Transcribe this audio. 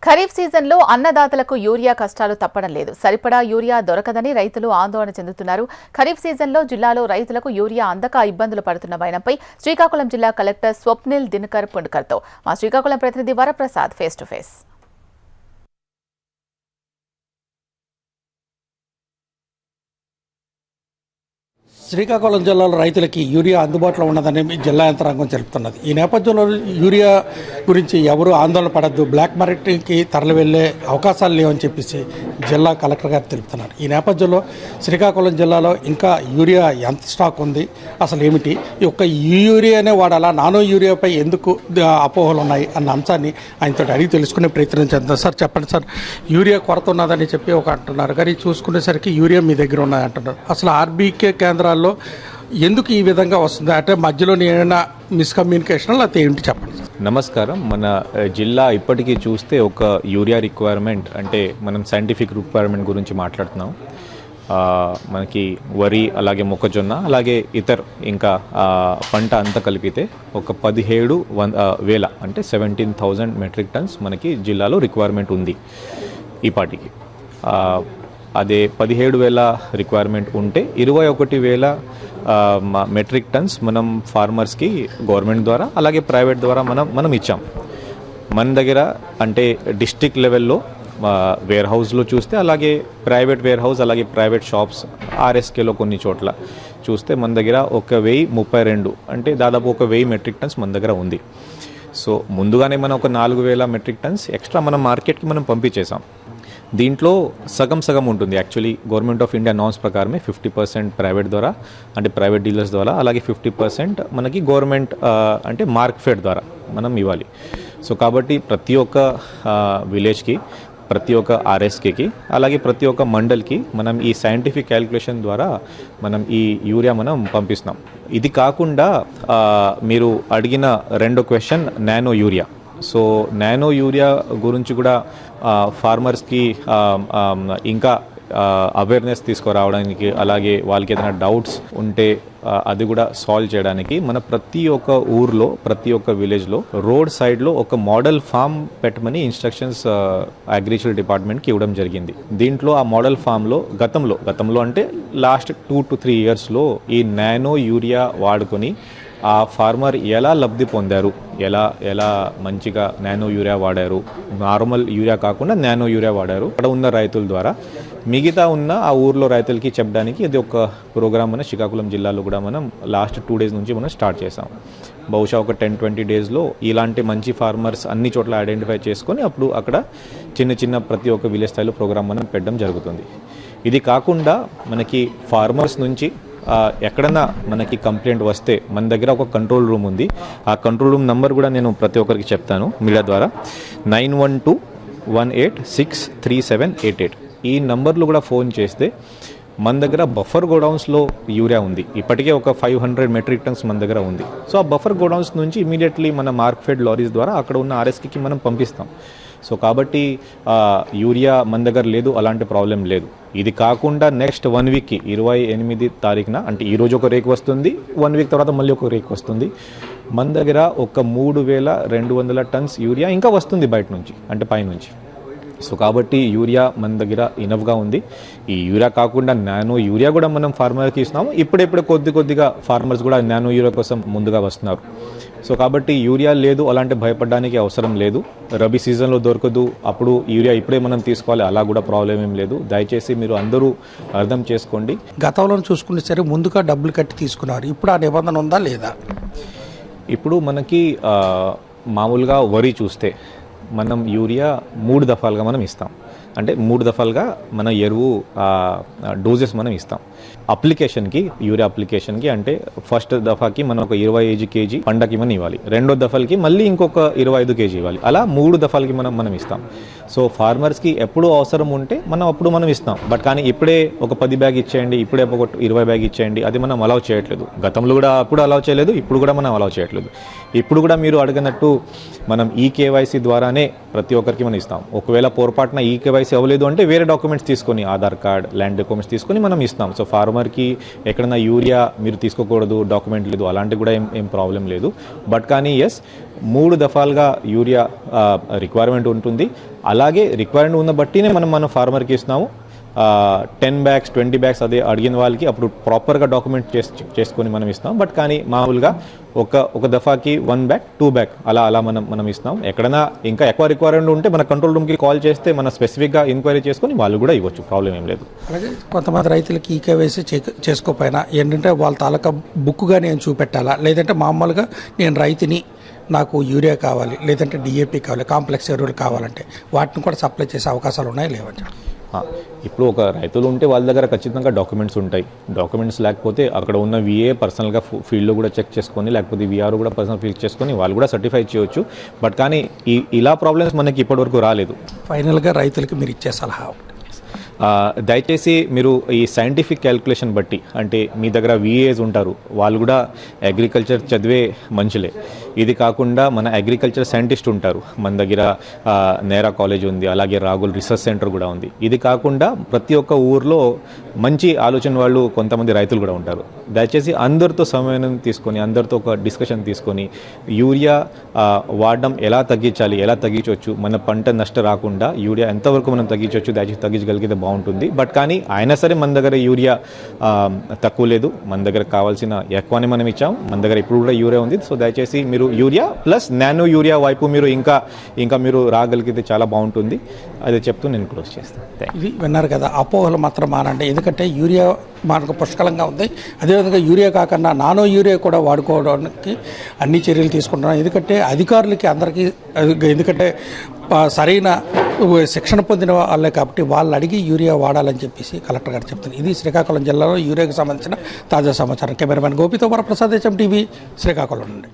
ఖరీఫ్ సీజన్లో అన్నదాతలకు యూరియా కష్టాలు తప్పడం లేదు. సరిపడా యూరియా దొరకదని రైతులు ఆందోళన చెందుతున్నారు. ఖరీఫ్ సీజన్లో జిల్లాలో రైతులకు యూరియా అందక ఇబ్బందులు పడుతున్న వైనంపై శ్రీకాకుళం జిల్లా కలెక్టర్ స్వప్నిల్ దినకర్ పుండ్కర్తో మా శ్రీకాకుళం ప్రతినిధి Varaprasad face to face. Srikakulam జిల్లాలో రైతులకి యూరియా అందుబాటులో ఉన్నదని జిల్లా యంత్రాంగం తెలుపుతున్నది. ఈ నేపథ్యంలో యూరియా గురించి ఎవరు ఆందోళన పడద్దు, బ్లాక్ మార్కెట్కి తరలి వెళ్లే అవకాశాలు లేవని చెప్పేసి జిల్లా కలెక్టర్ గారు తెలుపుతున్నారు. ఈ నేపథ్యంలో శ్రీకాకుళం జిల్లాలో ఇంకా యూరియా ఎంత స్టాక్ ఉంది, అసలు ఏమిటి, ఈ ఒక్క యూరియానే వాడాలా, నానో యూరియాపై ఎందుకు అపోహలు ఉన్నాయి అన్న అంశాన్ని ఆయనతో అడిగి తెలుసుకునే ప్రయత్నం చేద్దాం. సార్ చెప్పండి సార్, యూరియా కొరత ఉన్నదని చెప్పి ఒక అంటున్నారు, కానీ చూసుకునేసరికి యూరియా మీ దగ్గర ఉన్నది అంటున్నారు. అసలు ఆర్బీకే కేంద్రాల్లో ఎందుకు ఈ విధంగా వస్తుంది, అంటే మధ్యలోని ఏమైనా మిస్కమ్యూనికేషన్ లేకపోతే ఏంటి చెప్పండి. నమస్కారం. మన జిల్లా ఇప్పటికీ చూస్తే ఒక యూరియా రిక్వైర్మెంట్ అంటే మనం సైంటిఫిక్ రిక్వైర్మెంట్ గురించి మాట్లాడుతున్నాం. మనకి వరి, అలాగే మొక్కజొన్న, అలాగే ఇతర ఇంకా పంట అంతా కలిపితే ఒక 17,000 అంటే 17,000 మెట్రిక్ టన్స్ మనకి జిల్లాలో రిక్వైర్మెంట్ ఉంది ఈ పాటికి. అదే 17,000 రిక్వైర్మెంట్ ఉంటే 21,000 మెట్రిక్ టన్స్ మనం ఫార్మర్స్కి గవర్నమెంట్ ద్వారా అలాగే ప్రైవేట్ ద్వారా మనం ఇచ్చాం. మన దగ్గర అంటే డిస్ట్రిక్ట్ లెవెల్లో వేర్ హౌస్లో చూస్తే, అలాగే ప్రైవేట్ వేర్ హౌస్, అలాగే ప్రైవేట్ షాప్స్ ఆర్ఎస్కేలో కొన్ని చోట్ల చూస్తే మన దగ్గర 1,032 అంటే దాదాపు 1,000 మెట్రిక్ టన్స్ మన దగ్గర ఉంది. సో ముందుగానే మనం ఒక 4,000 మెట్రిక్ టన్స్ ఎక్స్ట్రా మనం మార్కెట్కి మనం పంపించేసాం. దీంట్లో సగం ఉంటుంది. Actually government of India norms ప్రకారమే 50% ప్రైవేట్ ద్వారా అంటే ప్రైవేట్ డీలర్స్ ద్వారా, అలాగే 50% మనకి గవర్నమెంట్ అంటే మార్కెట్ ద్వారా మనం ఇవ్వాలి. సో కాబట్టి ప్రతి ఒక్క విలేజ్కి, ప్రతి ఒక్క ఆర్ఎస్కేకి, అలాగే ప్రతి ఒక్క మండల్కి మనం ఈ సైంటిఫిక్ క్యాలిక్యులేషన్ ద్వారా మనం ఈ యూరియా మనం పంపిస్తున్నాం. ఇది కాకుండా మీరు అడిగిన రెండో question nano urea. So nano urea గురించి కూడా ఫార్మర్స్కి ఇంకా అవేర్నెస్ తీసుకురావడానికి, అలాగే వాళ్ళకి ఏదైనా డౌట్స్ ఉంటే అది కూడా సాల్వ్ చేయడానికి మన ప్రతి ఒక్క ఊర్లో, ప్రతి ఒక్క విలేజ్లో రోడ్ సైడ్లో ఒక మోడల్ ఫామ్ పెట్టమని ఇన్స్ట్రక్షన్స్ అగ్రికల్చర్ డిపార్ట్మెంట్కి ఇవ్వడం జరిగింది. దీంట్లో ఆ మోడల్ ఫామ్లో గతంలో అంటే లాస్ట్ 2 to 3 ఇయర్స్లో ఈ నానో యూరియా వాడుకొని ఆ ఫార్మర్ ఎలా లబ్ధి పొందారు, ఎలా మంచిగా నానో యూరియా వాడారు, నార్మల్ యూరియా కాకుండా నానో యూరియా వాడారు అక్కడ ఉన్న రైతుల ద్వారా మిగతా ఉన్న ఆ ఊర్లో రైతులకి చెప్పడానికి ఇది ఒక ప్రోగ్రామ్ మన శ్రీకాకుళం జిల్లాలో కూడా మనం లాస్ట్ 2 days నుంచి మనం స్టార్ట్ చేసాం. బహుశా ఒక 10-20 డేస్లో ఇలాంటి మంచి ఫార్మర్స్ అన్ని చోట్ల ఐడెంటిఫై చేసుకొని అప్పుడు అక్కడ చిన్న ప్రతి ఒక్క విలేజ్ స్థాయిలో ప్రోగ్రామ్ మనం పెట్టడం జరుగుతుంది. ఇది కాకుండా మనకి ఫార్మర్స్ నుంచి ఎక్కడన్నా మనకి కంప్లైంట్ వస్తే మన దగ్గర ఒక కంట్రోల్ రూమ్ ఉంది. ఆ కంట్రోల్ రూమ్ నెంబర్ కూడా నేను ప్రతి ఒక్కరికి చెప్తాను మీడియా ద్వారా. 9121863788 ఈ నంబర్లు కూడా ఫోన్ చేస్తే మన దగ్గర బఫర్ గోడౌన్స్లో యూరియా ఉంది. ఇప్పటికే ఒక 500 మెట్రిక్ టన్స్ మన దగ్గర ఉంది. సో ఆ బఫర్ గోడౌన్స్ నుంచి ఇమీడియట్లీ మన మార్కెట్ లారీస్ ద్వారా అక్కడ ఉన్న ఆర్ఎస్కి మనం పంపిస్తాం. సో కాబట్టి యూరియా మన దగ్గర లేదు, అలాంటి ప్రాబ్లం లేదు. ఇది కాకుండా నెక్స్ట్ 1 వీక్కి 28 తారీఖున అంటే ఈరోజు ఒక రేక్ వస్తుంది, 1 వీక్ తర్వాత మళ్ళీ ఒక రేక్ వస్తుంది. మన దగ్గర ఒక 3,200 టన్స్ యూరియా ఇంకా వస్తుంది బయట నుంచి అంటే పైనుంచి. సో కాబట్టి యూరియా మన దగ్గర ఇనఫ్గా ఉంది. ఈ యూరియా కాకుండా నానో యూరియా కూడా మనం ఫార్మర్కి ఇస్తున్నాము. ఇప్పుడెప్పుడు కొద్దిగా ఫార్మర్స్ కూడా నానో యూరియా కోసం ముందుగా వస్తున్నారు. సో కాబట్టి యూరియా లేదు అలాంటి భయపడడానికి అవసరం లేదు. రబీ సీజన్లో దొరకదు, అప్పుడు యూరియా ఇప్పుడే మనం తీసుకోవాలి, అలా కూడా ప్రాబ్లం ఏం లేదు. దయచేసి మీరు అందరూ అర్థం చేసుకోండి. గతంలో చూసుకునే సరే ముందుగా డబ్బులు కట్టి తీసుకున్నారు, ఇప్పుడు ఆ నిబంధన ఉందా లేదా? ఇప్పుడు మనకి మామూలుగా వరి చూస్తే మనం యూరియా 3 దఫాలుగా మనం ఇస్తాం. అంటే 3 దఫాలుగా మన ఎరువు డోజెస్ మనం ఇస్తాం. అప్లికేషన్కి, యూరియా అప్లికేషన్కి అంటే ఫస్ట్ దఫాకి మనం ఒక 25 kg పంటకి మనం ఇవ్వాలి. రెండో దఫాలకి మళ్ళీ ఇంకొక 25 kg ఇవ్వాలి. అలా 3 దఫాలకి మనం ఇస్తాం. సో ఫార్మర్స్కి ఎప్పుడు అవసరం ఉంటే అప్పుడు మనం ఇస్తాం. బట్ కానీ ఇప్పుడే ఒక 10 బ్యాగ్ ఇచ్చేయండి, ఇప్పుడే ఒక 20 బ్యాగ్ ఇచ్చేయండి, అది మనం అలౌ చేయట్లేదు. గతంలో కూడా అప్పుడు అలౌ చేయలేదు, ఇప్పుడు కూడా మనం అలౌ చేయట్లేదు. ఇప్పుడు కూడా మీరు అడిగినట్టు మనం ఈకేవైసీ ద్వారానే ప్రతి ఒక్కరికి మనం ఇస్తాం. ఒకవేళ పొరపాటున ఈకేవైసీ కేవైసీ అవ్వలేదు అంటే వేరే డాక్యుమెంట్స్ తీసుకొని ఆధార్ కార్డ్, ల్యాండ్ డాక్యుమెంట్స్ తీసుకొని మనం ఇస్తాం. సో ఫార్మర్కి ఎక్కడైనా యూరియా మీరు తీసుకోకూడదు, డాక్యుమెంట్ లేదు, అలాంటివి కూడా ఏం ప్రాబ్లం లేదు. బట్ కానీ ఎస్, 3 దఫాలుగా యూరియా రిక్వైర్మెంట్ ఉంటుంది. అలాగే రిక్వైర్మెంట్ ఉన్న బట్టినే మనం ఫార్మర్కి ఇస్తున్నాము. 10 బ్యాగ్స్ 20 బ్యాగ్స్ అదే అడిగిన వాళ్ళకి అప్పుడు ప్రాపర్గా డాక్యుమెంట్ చేసుకొని మనం ఇస్తాం. బట్ కానీ మామూలుగా ఒక దఫాకి 1 బ్యాగ్ 2 బ్యాగ్ అలా మనం ఇస్తాం. ఎక్కడైనా ఇంకా ఎక్కువ రిక్వైర్మెంట్ ఉంటే మన కంట్రోల్ రూమ్కి కాల్ చేస్తే మన స్పెసిఫిక్గా ఎంక్వైరీ చేసుకొని వాళ్ళు కూడా ఇవ్వచ్చు, ప్రాబ్లం ఏం లేదు. అలాగే కొంతమంది రైతులకి ఈ కేవైసీ చేసుకోకపోయినా ఏంటంటే వాళ్ళ తాలూకా బుక్గా నేను చూపెట్టాలా, లేదంటే మామూలుగా నేను రైతుని, నాకు యూరియా కావాలి, లేదంటే డిఏపి కావాలి, కాంప్లెక్స్ ఎరువులు కావాలంటే వాటిని కూడా సప్లై చేసే అవకాశాలు ఉన్నాయి లేవంటే? ఇప్పుడు ఒక రైతులు ఉంటే వాళ్ళ దగ్గర ఖచ్చితంగా డాక్యుమెంట్స్ ఉంటాయి. డాక్యుమెంట్స్ లేకపోతే అక్కడ ఉన్న విఏ పర్సనల్గా ఫీల్డ్లో కూడా చెక్ చేసుకొని, లేకపోతే విఆర్ కూడా పర్సనల్ ఫీల్డ్ చేసుకొని వాళ్ళు కూడా సర్టిఫై చేయొచ్చు. బట్ కానీ ఇలా ప్రాబ్లమ్స్ మనకి ఇప్పటివరకు రాలేదు. ఫైనల్గా రైతులకి మీరు ఇచ్చే సలహా? దయచేసి మీరు ఈ సైంటిఫిక్ క్యాల్కులేషన్ బట్టి, అంటే మీ దగ్గర విఏస్ ఉంటారు, వాళ్ళు కూడా అగ్రికల్చర్ చదివే మనుషులే. ఇది కాకుండా మన అగ్రికల్చర్ సైంటిస్ట్ ఉంటారు, మన దగ్గర నేరా కాలేజ్ ఉంది, అలాగే రాగుల్ రీసెర్చ్ సెంటర్ కూడా ఉంది. ఇది కాకుండా ప్రతి ఒక్క ఊర్లో మంచి ఆలోచన వాళ్ళు కొంతమంది రైతులు కూడా ఉంటారు. దయచేసి అందరితో సమన్వయం తీసుకొని, అందరితో ఒక డిస్కషన్ తీసుకొని యూరియా వాడడం ఎలా తగ్గించాలి, ఎలా తగ్గించవచ్చు, మన పంట నష్టం రాకుండా యూరియా ఎంతవరకు మనం తగ్గించవచ్చు, దయచేసి తగ్గించగలిగితే బాగుంటుంది. బట్ కానీ అయినా సరే మన దగ్గర యూరియా తక్కువ లేదు, మన దగ్గర కావాల్సిన ఎక్కువనే మనం ఇచ్చాం. మన దగ్గర ఇప్పుడు కూడా యూరియా ఉంది. సో దయచేసి మీరు యూరియా ప్లస్ నానో యూరియా వైపు మీరు ఇంకా మీరు రాగలిగితే చాలా బాగుంటుంది. అదే చెప్తూ నేను క్లోజ్ చేస్తాను. ఇది విన్నారు కదా, అపోహలు మాత్రం మానండి. ఎందుకంటే యూరియా మనకు పుష్కలంగా ఉంది. అదేవిధంగా యూరియా కాకుండా నానో యూరియా కూడా వాడుకోవడానికి అన్ని చర్యలు తీసుకుంటున్నాం. ఎందుకంటే అధికారులకి అందరికీ, ఎందుకంటే సరైన శిక్షణ పొందిన వాళ్ళే కాబట్టి వాళ్ళు అడిగి యూరియా వాడాలని చెప్పేసి కలెక్టర్ గారు చెప్తున్నారు. ఇది శ్రీకాకుళం జిల్లాలో యూరియాకి సంబంధించిన తాజా సమాచారం. కెమెరామెన్ గోపితో వరప్రసాద్, HM టీవీ, శ్రీకాకుళం నుండి.